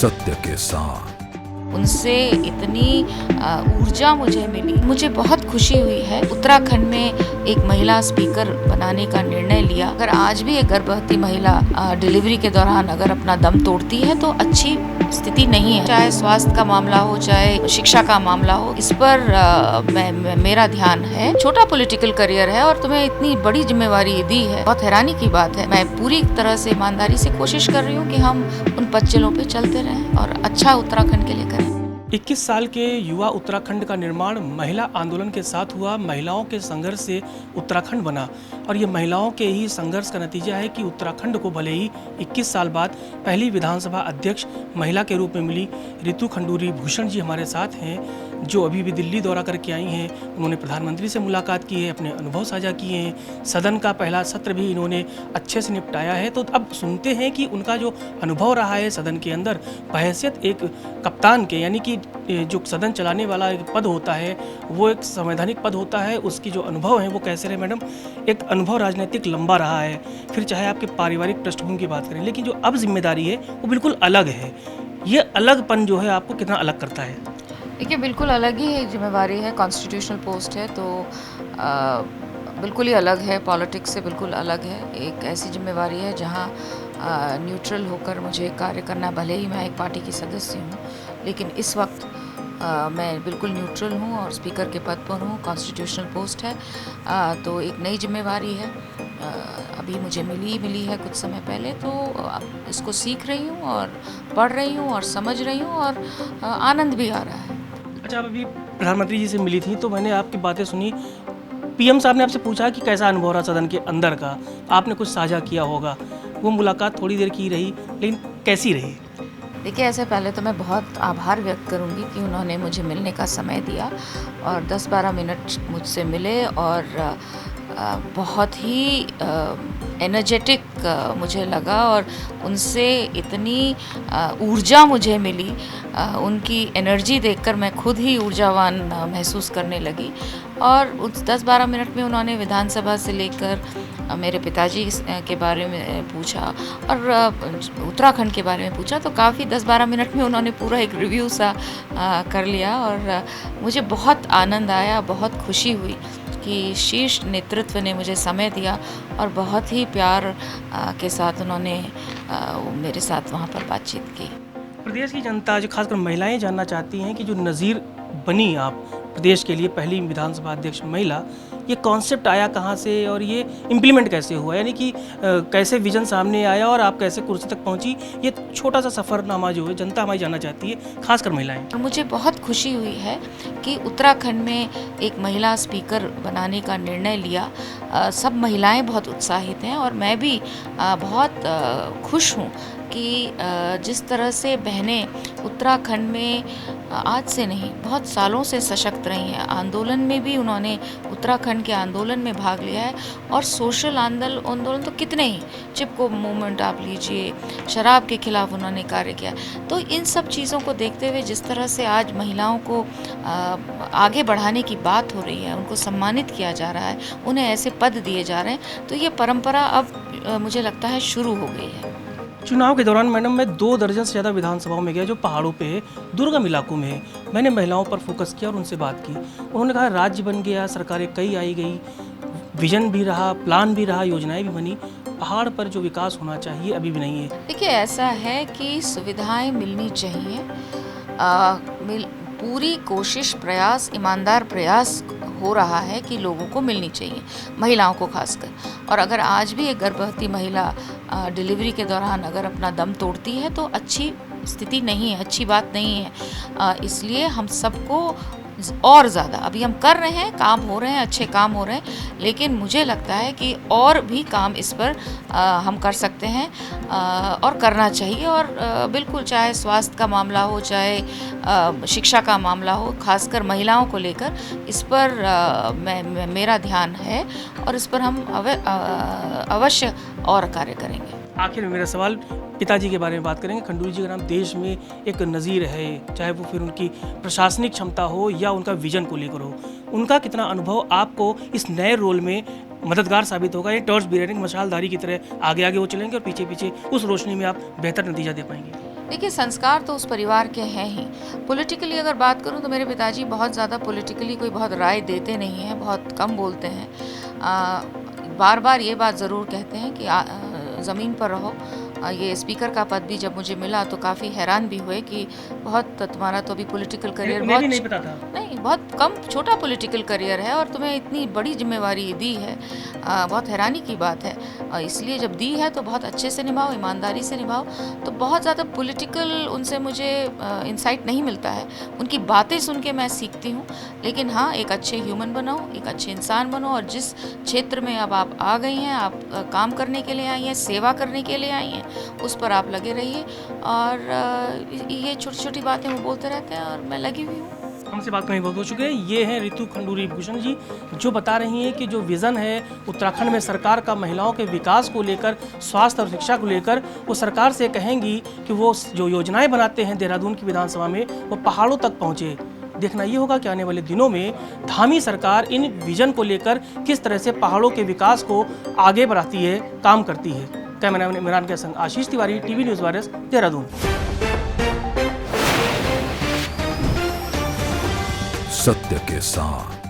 सत्य के साथ। उनसे इतनी ऊर्जा मुझे मिली, मुझे बहुत खुशी हुई है। उत्तराखंड में एक महिला स्पीकर बनाने का निर्णय लिया। अगर आज भी एक गर्भवती महिला डिलीवरी के दौरान अगर अपना दम तोड़ती है तो अच्छी स्थिति नहीं है। चाहे स्वास्थ्य का मामला हो, चाहे शिक्षा का मामला हो, इस पर मेरा ध्यान है। छोटा पॉलिटिकल करियर है और तुम्हें इतनी बड़ी जिम्मेवारी दी है, बहुत हैरानी की बात है। मैं पूरी तरह से ईमानदारी से कोशिश कर रही हूँ कि हम उन पच्चलों पे चलते रहें और अच्छा उत्तराखंड के लिए करें। 21 साल के युवा उत्तराखंड का निर्माण महिला आंदोलन के साथ हुआ। महिलाओं के संघर्ष से उत्तराखंड बना और ये महिलाओं के ही संघर्ष का नतीजा है कि उत्तराखंड को भले ही 21 साल बाद पहली विधानसभा अध्यक्ष महिला के रूप में मिली। रितु खंडूरी भूषण जी हमारे साथ हैं, जो अभी भी दिल्ली दौरा करके आई हैं। उन्होंने प्रधानमंत्री से मुलाकात की है, अपने अनुभव साझा किए हैं। सदन का पहला सत्र भी इन्होंने अच्छे से निपटाया है। तो अब सुनते हैं कि उनका जो अनुभव रहा है सदन के अंदर बहैसियत एक कप्तान के, यानी कि जो सदन चलाने वाला एक पद होता है वो एक संवैधानिक पद होता है, उसकी जो अनुभव है वो कैसे रहे मैडम। एक अनुभव राजनीतिक लंबा रहा है, फिर चाहे आपके पारिवारिक पृष्ठभूमि की बात करें, लेकिन जो अब जिम्मेदारी है वो बिल्कुल अलग है। ये अलगपन जो है आपको कितना अलग करता है? देखिए, बिल्कुल अलग ही जिम्मेवारी है। कॉन्स्टिट्यूशनल पोस्ट है तो बिल्कुल ही अलग है, पॉलिटिक्स से बिल्कुल अलग है। एक ऐसी जिम्मेवारी है जहां न्यूट्रल होकर मुझे कार्य करना, भले ही मैं एक पार्टी की सदस्य हूं, लेकिन इस वक्त मैं बिल्कुल न्यूट्रल हूं और स्पीकर के पद पर हूं। कॉन्स्टिट्यूशनल पोस्ट है तो एक नई जिम्मेवारी है, अभी मुझे मिली है कुछ समय पहले, तो इसको सीख रही हूं और पढ़ रही हूं और समझ रही हूं और आनंद भी आ रहा है। अच्छा, आप अभी प्रधानमंत्री जी से मिली थी तो मैंने आपकी बातें सुनी। पीएम साहब ने आपसे पूछा कि कैसा अनुभव रहा सदन के अंदर का, आपने कुछ साझा किया होगा। वो मुलाकात थोड़ी देर की रही, लेकिन कैसी रही? देखिए, ऐसे पहले तो मैं बहुत आभार व्यक्त करूंगी कि उन्होंने मुझे मिलने का समय दिया और 10-12 मिनट मुझसे मिले और बहुत ही एनर्जेटिक मुझे लगा और उनसे इतनी ऊर्जा मुझे मिली। उनकी एनर्जी देखकर मैं खुद ही ऊर्जावान महसूस करने लगी। और उस 10-12 मिनट में उन्होंने विधानसभा से लेकर मेरे पिताजी के बारे में पूछा और उत्तराखंड के बारे में पूछा, तो काफ़ी 10-12 मिनट में उन्होंने पूरा एक रिव्यू सा कर लिया और मुझे बहुत आनंद आया, बहुत खुशी हुई कि शीर्ष नेतृत्व ने मुझे समय दिया और बहुत ही प्यार के साथ उन्होंने मेरे साथ वहाँ पर बातचीत की। प्रदेश की जनता, जो खासकर महिलाएं, जानना चाहती हैं कि जो नज़ीर बनी आप प्रदेश के लिए पहली विधानसभा अध्यक्ष महिला, ये कॉन्सेप्ट आया कहाँ से और ये इम्प्लीमेंट कैसे हुआ, यानी कि कैसे विजन सामने आया और आप कैसे कुर्सी तक पहुँची? ये छोटा सा सफ़रनामा जो है जनता हमारी जानना चाहती है, खासकर महिलाएं। मुझे बहुत खुशी हुई है कि उत्तराखंड में एक महिला स्पीकर बनाने का निर्णय लिया। सब महिलाएं बहुत उत्साहित हैं और मैं भी बहुत खुश हूँ कि जिस तरह से बहनें उत्तराखंड में आज से नहीं बहुत सालों से सशक्त रही हैं। आंदोलन में भी उन्होंने उत्तराखंड के आंदोलन में भाग लिया है और सोशल आंदोलन तो कितने ही, चिपको मूवमेंट आप लीजिए, शराब के खिलाफ उन्होंने कार्य किया। तो इन सब चीज़ों को देखते हुए जिस तरह से आज महिलाओं को आगे बढ़ाने की बात हो रही है, उनको सम्मानित किया जा रहा है, उन्हें ऐसे पद दिए जा रहे हैं, तो ये परंपरा अब मुझे लगता है शुरू हो गई है। चुनाव के दौरान मैडम मैं 2 दर्जन से ज़्यादा विधानसभाओं में गया जो पहाड़ों पे है, दुर्गम इलाकों में है। मैंने महिलाओं पर फोकस किया और उनसे बात की। उन्होंने कहा राज्य बन गया, सरकारें कई आई गई, विजन भी रहा, प्लान भी रहा, योजनाएं भी बनी, पहाड़ पर जो विकास होना चाहिए अभी भी नहीं है। देखिए, ऐसा है कि सुविधाएं मिलनी चाहिए, पूरी कोशिश, प्रयास, ईमानदार प्रयास हो रहा है कि लोगों को मिलनी चाहिए, महिलाओं को खासकर। और अगर आज भी एक गर्भवती महिला डिलीवरी के दौरान अगर अपना दम तोड़ती है तो अच्छी स्थिति नहीं है, अच्छी बात नहीं है। इसलिए हम सबको और ज़्यादा, अभी हम कर रहे हैं, काम हो रहे हैं, अच्छे काम हो रहे हैं, लेकिन मुझे लगता है कि और भी काम इस पर हम कर सकते हैं और करना चाहिए। और बिल्कुल, चाहे स्वास्थ्य का मामला हो, चाहे शिक्षा का मामला हो, खासकर महिलाओं को लेकर इस पर मेरा ध्यान है और इस पर हम अवश्य और कार्य करेंगे। आखिर में मेरा सवाल, पिताजी के बारे में बात करेंगे। खंडूरी जी का नाम देश में एक नज़ीर है, चाहे वो फिर उनकी प्रशासनिक क्षमता हो या उनका विजन को लेकर हो। उनका कितना अनुभव आपको इस नए रोल में मददगार साबित होगा? ये टॉर्च बीयरिंग, मशालधारी की तरह आगे आगे वो चलेंगे और पीछे पीछे उस रोशनी में आप बेहतर नतीजा दे पाएंगे? देखिए, संस्कार तो उस परिवार के हैं ही। पॉलिटिकली अगर बात करूँ तो मेरे पिताजी बहुत ज़्यादा पॉलिटिकली कोई बहुत राय देते नहीं हैं, बहुत कम बोलते हैं। बार-बार ये बात ज़रूर कहते हैं कि ज़मीन पर रहो। ये स्पीकर का पद भी जब मुझे मिला तो काफ़ी हैरान भी हुए कि बहुत तुम्हारा तो अभी पॉलिटिकल करियर उन्हें भी बहुत नहीं पता था। नहीं, बहुत कम छोटा पॉलिटिकल करियर है और तुम्हें इतनी बड़ी ज़िम्मेवारी दी है। बहुत हैरानी की बात है। इसलिए जब दी है तो बहुत अच्छे से निभाओ, ईमानदारी से निभाओ। तो बहुत ज़्यादा पॉलिटिकल उनसे मुझे इंसाइट नहीं मिलता है। उनकी बातें सुन के मैं सीखती हूँ। लेकिन हाँ, एक अच्छे ह्यूमन बनो, एक अच्छे इंसान बनो और जिस क्षेत्र में अब आप आ गई हैं, आप काम करने के लिए आई हैं, सेवा करने के लिए आई हैं, उस पर आप लगे रहिए। और ये छोटी-छोटी बातें वो बोलते रहते हैं और मैं लगी हुई हूँ। हमसे बात करने बहुत हो चुके हैं। ये हैं ऋतु खंडूरी भूषण जी, जो बता रही हैं कि जो विज़न है उत्तराखंड में सरकार का महिलाओं के विकास को लेकर, स्वास्थ्य और शिक्षा को लेकर, वो सरकार से कहेंगी कि वो जो योजनाएं बनाते हैं देहरादून की विधानसभा में, वो पहाड़ों तक पहुँचे। देखना ये होगा कि आने वाले दिनों में धामी सरकार इन विजन को लेकर किस तरह से पहाड़ों के विकास को आगे बढ़ाती है, काम करती है। कैमरामैन इमरान के संग Ashish Tiwari, TV news virus, Dehradun. सत्य के साथ।